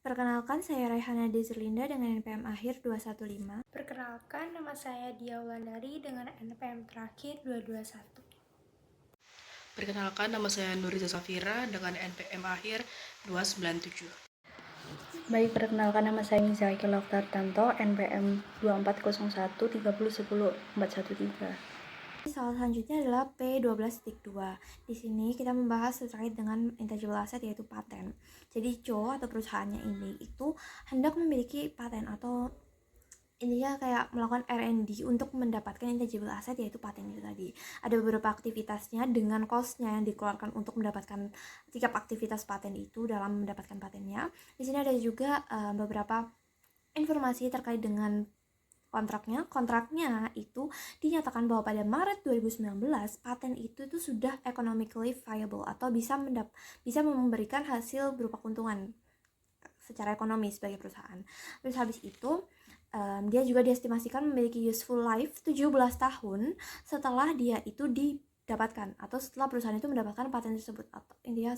Perkenalkan, saya Raihana Dezerlinda dengan NPM akhir 215. Perkenalkan, nama saya Dia Wulandari dengan NPM terakhir 221. Perkenalkan, nama saya Nuriza Safira dengan NPM akhir 297. Baik, perkenalkan nama saya Mizaki Loktartanto, NPM 240130104413. Soal selanjutnya adalah P12.2. Di sini kita membahas terkait dengan intangible asset yaitu paten. Jadi atau perusahaannya ini itu hendak memiliki paten atau intinya kayak melakukan R&D untuk mendapatkan intangible asset yaitu paten itu tadi. Ada beberapa aktivitasnya dengan cost-nya yang dikeluarkan untuk mendapatkan tiap aktivitas paten itu dalam mendapatkan patennya. Di sini ada juga beberapa informasi terkait dengan kontraknya itu dinyatakan bahwa pada Maret 2019 paten itu sudah economically viable atau bisa memberikan hasil berupa keuntungan secara ekonomis bagi perusahaan. Terus habis itu dia juga diestimasikan memiliki useful life 17 tahun setelah dia itu didapatkan atau setelah perusahaan itu mendapatkan paten tersebut, atau intinya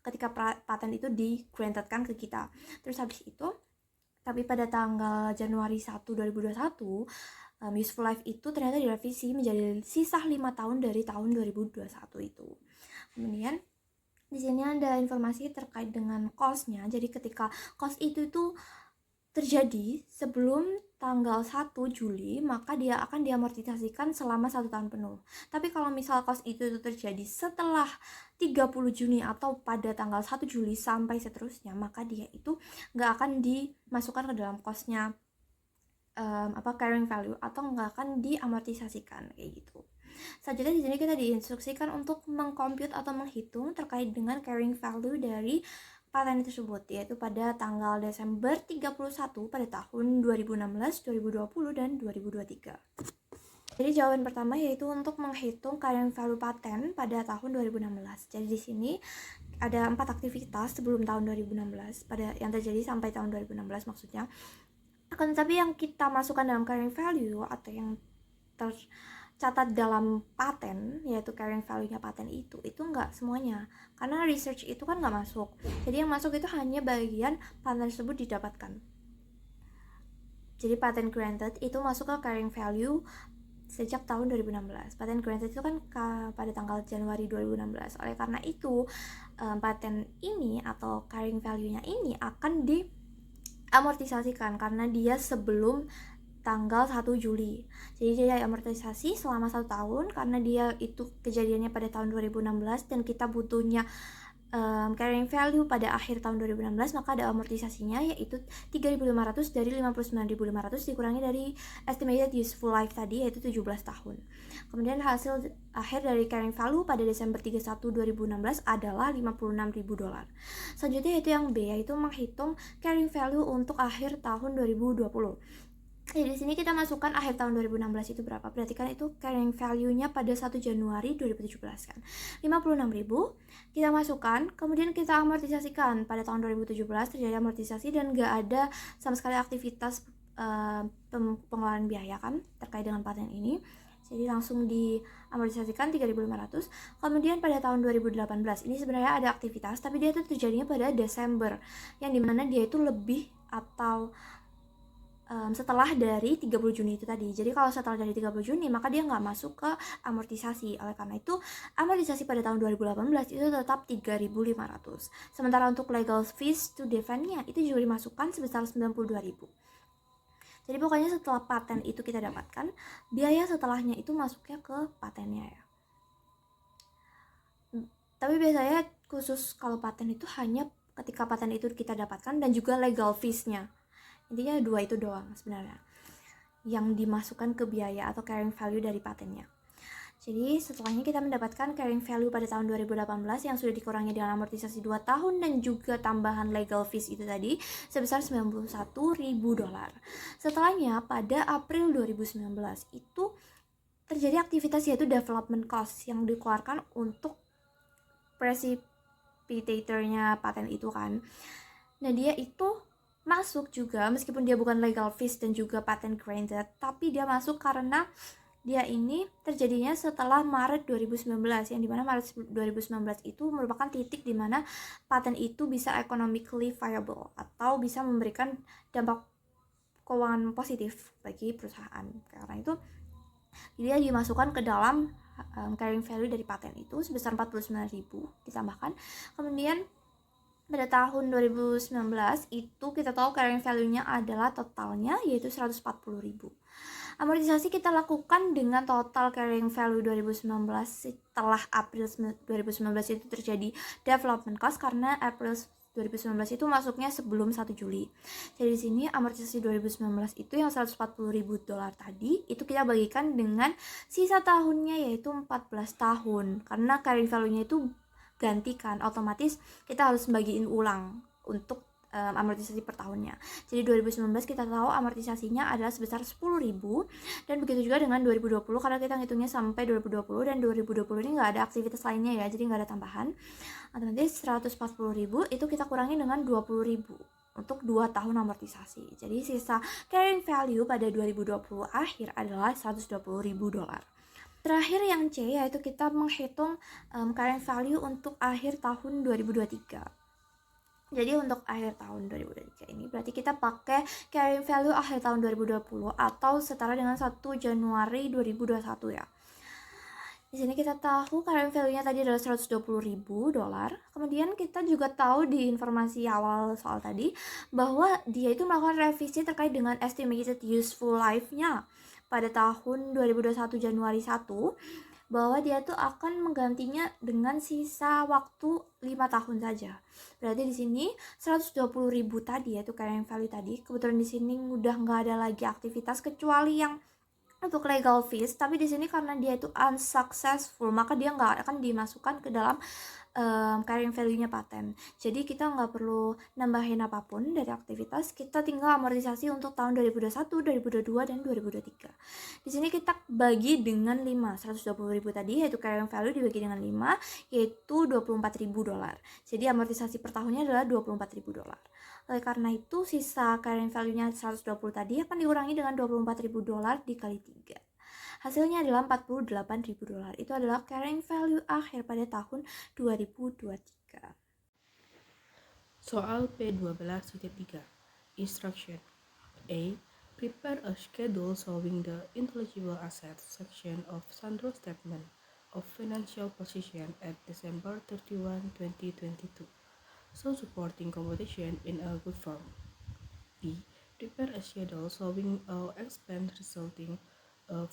ketika paten itu di-grantedkan ke kita. Terus habis itu tapi pada tanggal Januari 1, 2021 useful life itu ternyata direvisi menjadi sisa 5 tahun dari tahun 2021 itu. Kemudian di sini ada informasi terkait dengan cost-nya. Jadi ketika cost itu terjadi sebelum tanggal 1 Juli, maka dia akan diamortisasikan selama 1 tahun penuh. Tapi kalau misal cost itu terjadi setelah 30 Juni atau pada tanggal 1 Juli sampai seterusnya, maka dia itu nggak akan dimasukkan ke dalam cost-nya carrying value atau nggak akan diamortisasikan kayak gitu. Selanjutnya di sini kita diinstruksikan untuk mengkomput atau menghitung terkait dengan carrying value dari paten tersebut, yaitu pada tanggal Desember 31 pada tahun 2016, 2020, dan 2023. Jadi jawaban pertama yaitu untuk menghitung carrying value paten pada tahun 2016. Jadi di sini ada 4 aktivitas sebelum tahun 2016 pada yang terjadi sampai tahun 2016 maksudnya. Akan tetapi yang kita masukkan dalam carrying value atau yang tercatat dalam paten yaitu carrying value-nya paten itu nggak semuanya, karena research itu kan nggak masuk. Jadi yang masuk itu hanya bagian paten tersebut didapatkan. Jadi patent granted itu masuk ke carrying value sejak tahun 2016. Patent granted itu kan pada tanggal Januari 2016. Oleh karena itu patent ini atau carrying value-nya ini akan diamortisasikan karena dia sebelum tanggal 1 Juli. Jadi dia amortisasi selama 1 tahun karena dia itu kejadiannya pada tahun 2016 dan kita butuhnya carrying value pada akhir tahun 2016, maka ada amortisasinya yaitu 3.500 dari 59.500 dikurangi dari estimated useful life tadi yaitu 17 tahun. Kemudian hasil akhir dari carrying value pada Desember 31, 2016 adalah $56.000. Selanjutnya yaitu yang B, yaitu menghitung carrying value untuk akhir tahun 2020. Jadi di sini kita masukkan akhir tahun 2016 itu berapa? Berarti kan itu carrying value-nya pada 1 Januari 2017 kan. 56.000 kita masukkan, kemudian kita amortisasikan. Pada tahun 2017 terjadi amortisasi dan nggak ada sama sekali aktivitas pengeluaran biaya kan terkait dengan paten ini. Jadi langsung diamortisasikan 3.500. Kemudian pada tahun 2018 ini sebenarnya ada aktivitas, tapi dia itu terjadinya pada Desember, yang dimana dia itu lebih atau setelah dari 30 Juni itu tadi. Jadi kalau setelah dari 30 Juni maka dia nggak masuk ke amortisasi. Oleh karena itu amortisasi pada tahun 2018 itu tetap 3.500. Sementara untuk legal fees to defend-nya itu juga dimasukkan sebesar 92.000. Jadi pokoknya setelah paten itu kita dapatkan, biaya setelahnya itu masuknya ke patennya ya. Tapi biasanya khusus kalau paten itu hanya ketika paten itu kita dapatkan dan juga legal fees-nya. Intinya 2 itu doang sebenarnya yang dimasukkan ke biaya atau carrying value dari patennya. Jadi setelahnya kita mendapatkan carrying value pada tahun 2018 yang sudah dikurangi dengan amortisasi 2 tahun dan juga tambahan legal fees itu tadi sebesar $91.000. Setelahnya pada April 2019 itu terjadi aktivitas yaitu development cost yang dikeluarkan untuk precipitatornya paten itu kan. Nah dia itu masuk juga meskipun dia bukan legal fees dan juga patent granted, tapi dia masuk karena dia ini terjadinya setelah Maret 2019, yang dimana Maret 2019 itu merupakan titik dimana paten itu bisa economically viable atau bisa memberikan dampak keuangan positif bagi perusahaan. Karena itu dia dimasukkan ke dalam carrying value dari paten itu sebesar 49.000 ditambahkan. Kemudian pada tahun 2019 itu kita tahu carrying value-nya adalah totalnya yaitu 140.000. Amortisasi kita lakukan dengan total carrying value 2019 setelah April 2019 itu terjadi development cost karena April 2019 itu masuknya sebelum 1 Juli. Jadi di sini amortisasi 2019 itu yang 140.000 dolar tadi itu kita bagikan dengan sisa tahunnya yaitu 14 tahun. Karena carrying value-nya itu gantikan, otomatis kita harus bagiin ulang untuk amortisasi per tahunnya. Jadi 2019 kita tahu amortisasinya adalah sebesar 10.000 dan begitu juga dengan 2020 karena kita ngitungnya sampai 2020 dan 2020 ini nggak ada aktivitas lainnya ya, jadi nggak ada tambahan. Otomatis 140.000 itu kita kurangi dengan 20.000 untuk 2 tahun amortisasi. Jadi sisa carrying value pada 2020 akhir adalah 120.000 dolar. Terakhir yang C yaitu kita menghitung carrying value untuk akhir tahun 2023. Jadi untuk akhir tahun 2023 ini berarti kita pakai carrying value akhir tahun 2020 atau setara dengan 1 Januari 2021 ya. Di sini kita tahu carrying value-nya tadi adalah 120.000 dolar. Kemudian kita juga tahu di informasi awal soal tadi bahwa dia itu melakukan revisi terkait dengan estimated useful life-nya pada tahun 2021 Januari 1 bahwa dia tuh akan menggantinya dengan sisa waktu 5 tahun saja. Berarti di sini 120.000 tadi yaitu carrying value tadi, kebetulan di sini udah nggak ada lagi aktivitas kecuali yang untuk legal fees, tapi di sini karena dia itu unsuccessful maka dia nggak akan dimasukkan ke dalam carrying value-nya paten. Jadi kita nggak perlu nambahin apapun dari aktivitas, kita tinggal amortisasi untuk tahun 2021, 2022, dan 2023. Di sini kita bagi dengan 5, 120.000 tadi yaitu carrying value dibagi dengan 5 yaitu 24.000 dolar. Jadi amortisasi per tahunnya adalah 24.000 dolar. Oleh karena itu sisa carrying value-nya 120 tadi akan dikurangi dengan 24.000 dolar dikali 3. Hasilnya adalah 48.000 dolar. Itu adalah carrying value akhir pada tahun 2023. Soal P12.3. Instruction A. Prepare a schedule showing the intelligible assets section of Sandro Statement of Financial Position at December 31, 2022. So supporting competition in a good form. B. Prepare a schedule showing all expense resulting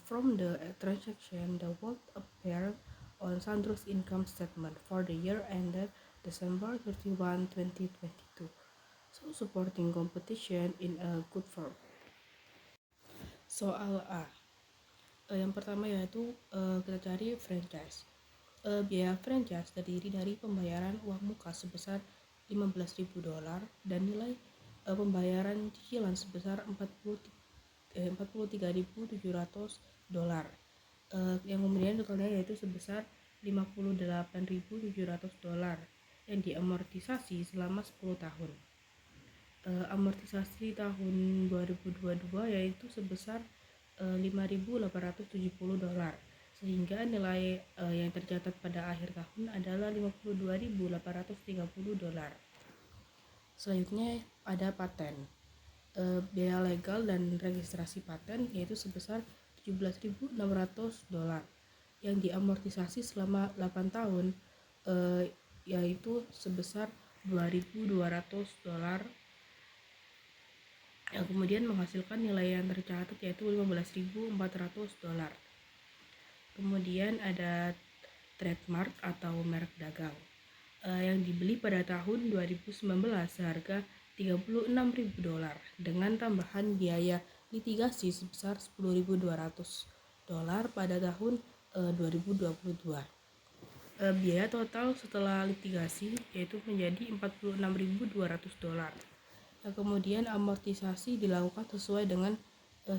from the transaction that would appear on Sandro's income statement for the year ended December 31, 2022. So supporting competition in a good form. Soal A. Yang pertama yaitu kita cari franchise. Biaya franchise terdiri dari pembayaran uang muka sebesar 15.000 dolar dan nilai pembayaran cicilan sebesar 43.700 dolar. Yang kemudian totalnya yaitu sebesar 58.700 dolar yang diamortisasi selama 10 tahun. Amortisasi tahun 2022 yaitu sebesar 5.870 dolar, sehingga nilai yang tercatat pada akhir tahun adalah 52.830 dolar. Selanjutnya ada paten. Biaya legal dan registrasi paten yaitu sebesar 17.600 dolar yang diamortisasi selama 8 tahun yaitu sebesar 2.200 dolar yang kemudian menghasilkan nilai yang tercatat yaitu 15.400 dolar. Kemudian ada trademark atau merek dagang yang dibeli pada tahun 2019 seharga 36.000 dolar dengan tambahan biaya litigasi sebesar 10.200 dolar pada tahun 2022. Biaya total setelah litigasi yaitu menjadi 46.200 dolar. Kemudian amortisasi dilakukan sesuai dengan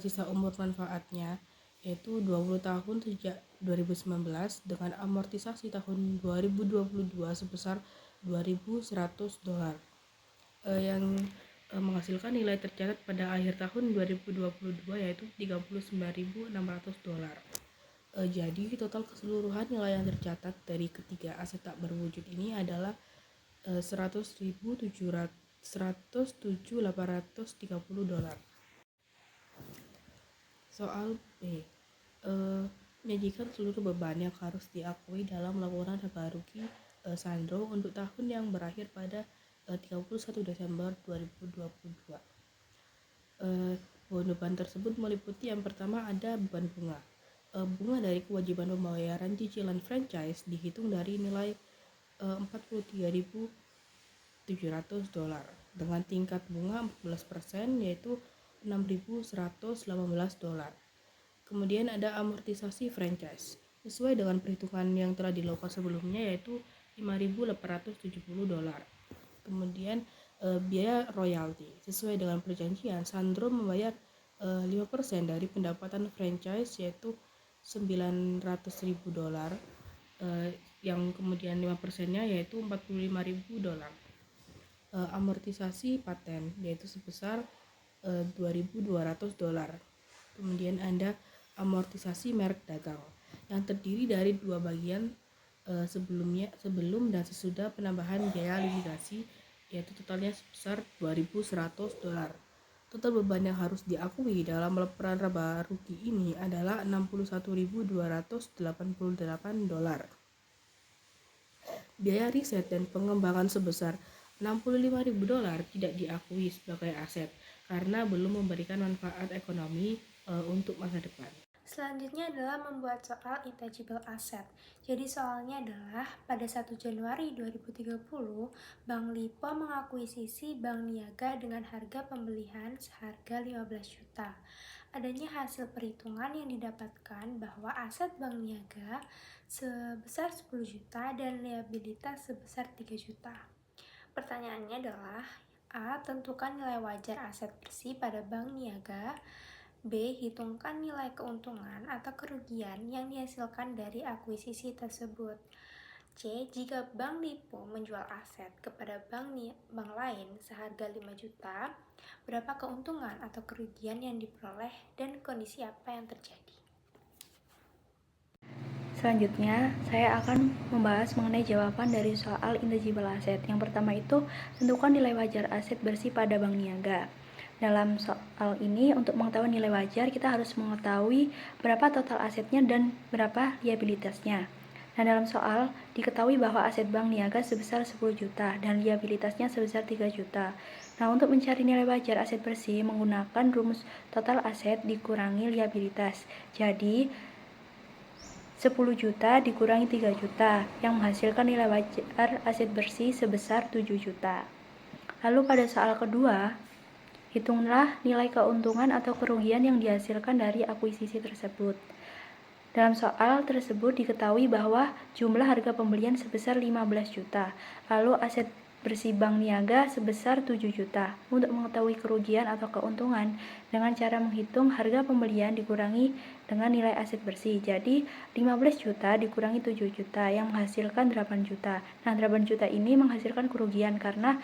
sisa umur manfaatnya yaitu 20 tahun sejak 2019 dengan amortisasi tahun 2022 sebesar 2.100 dolar. Yang menghasilkan nilai tercatat pada akhir tahun 2022 yaitu 39.600 dolar. Jadi total keseluruhan nilai yang tercatat dari ketiga aset tak berwujud ini adalah 107.830 dolar. Soal B. Menyajikan seluruh beban yang harus diakui dalam laporan laba rugi Sandro untuk tahun yang berakhir pada 31 Desember 2022. Beban tersebut meliputi yang pertama ada beban bunga. Bunga dari kewajiban pembayaran cicilan franchise dihitung dari nilai 43.700 dolar dengan tingkat bunga 14% yaitu 6.118 dolar. Kemudian ada amortisasi franchise sesuai dengan perhitungan yang telah dilakukan sebelumnya yaitu 5.870 dolar. Kemudian biaya royalti sesuai dengan perjanjian Sandro membayar 5% dari pendapatan franchise yaitu 900.000 dolar, yang kemudian 5%-nya yaitu 45.000 dolar. Amortisasi paten yaitu sebesar 2.200 dolar. Kemudian ada amortisasi merek dagang yang terdiri dari dua bagian, sebelum dan sesudah penambahan biaya liquidasi yaitu totalnya sebesar 2.100 dolar. Total beban yang harus diakui dalam laporan laba rugi ini adalah 61.288 dolar. Biaya riset dan pengembangan sebesar 65.000 dolar tidak diakui sebagai aset karena belum memberikan manfaat ekonomi untuk masa depan. Selanjutnya adalah membuat soal intangible asset. Jadi soalnya adalah pada 1 Januari 2030, Bank Lipo mengakuisisi Bank Niaga dengan harga pembelian seharga 15 juta. Adanya hasil perhitungan yang didapatkan bahwa aset Bank Niaga sebesar 10 juta dan liabilitas sebesar 3 juta. Pertanyaannya adalah A. Tentukan nilai wajar aset bersih pada Bank Niaga. B. Hitungkan nilai keuntungan atau kerugian yang dihasilkan dari akuisisi tersebut. C. Jika Bank Lipo menjual aset kepada bank lain seharga 5 juta, berapa keuntungan atau kerugian yang diperoleh dan kondisi apa yang terjadi? Selanjutnya, saya akan membahas mengenai jawaban dari soal intangible asset. Yang pertama itu, tentukan nilai wajar aset bersih pada Bank Niaga. Dalam soal ini, untuk mengetahui nilai wajar, kita harus mengetahui berapa total asetnya dan berapa liabilitasnya. Nah, dalam soal, diketahui bahwa aset Bank Niaga sebesar 10 juta dan liabilitasnya sebesar 3 juta. Nah, untuk mencari nilai wajar aset bersih, menggunakan rumus total aset dikurangi liabilitas. Jadi, 10 juta dikurangi 3 juta, yang menghasilkan nilai wajar aset bersih sebesar 7 juta. Lalu pada soal kedua, hitunglah nilai keuntungan atau kerugian yang dihasilkan dari akuisisi tersebut. Dalam soal tersebut diketahui bahwa jumlah harga pembelian sebesar 15 juta, lalu aset bersih Bank Niaga sebesar 7 juta. Untuk mengetahui kerugian atau keuntungan dengan cara menghitung harga pembelian dikurangi dengan nilai aset bersih. Jadi 15 juta dikurangi 7 juta yang menghasilkan 8 juta. Nah, 8 juta ini menghasilkan kerugian karena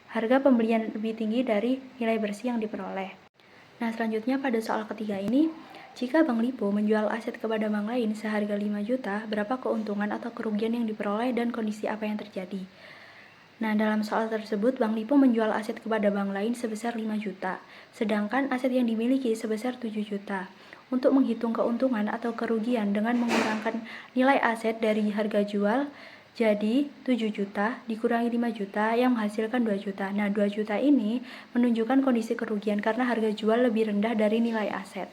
harga pembelian lebih tinggi dari nilai bersih yang diperoleh. Nah, selanjutnya pada soal ketiga ini, jika Bank Lipo menjual aset kepada bank lain seharga 5 juta, berapa keuntungan atau kerugian yang diperoleh dan kondisi apa yang terjadi? Nah, dalam soal tersebut, Bank Lipo menjual aset kepada bank lain sebesar 5 juta, sedangkan aset yang dimiliki sebesar 7 juta. Untuk menghitung keuntungan atau kerugian dengan mengurangkan nilai aset dari harga jual, jadi 7 juta dikurangi 5 juta yang menghasilkan 2 juta. Nah, 2 juta ini menunjukkan kondisi kerugian karena harga jual lebih rendah dari nilai aset.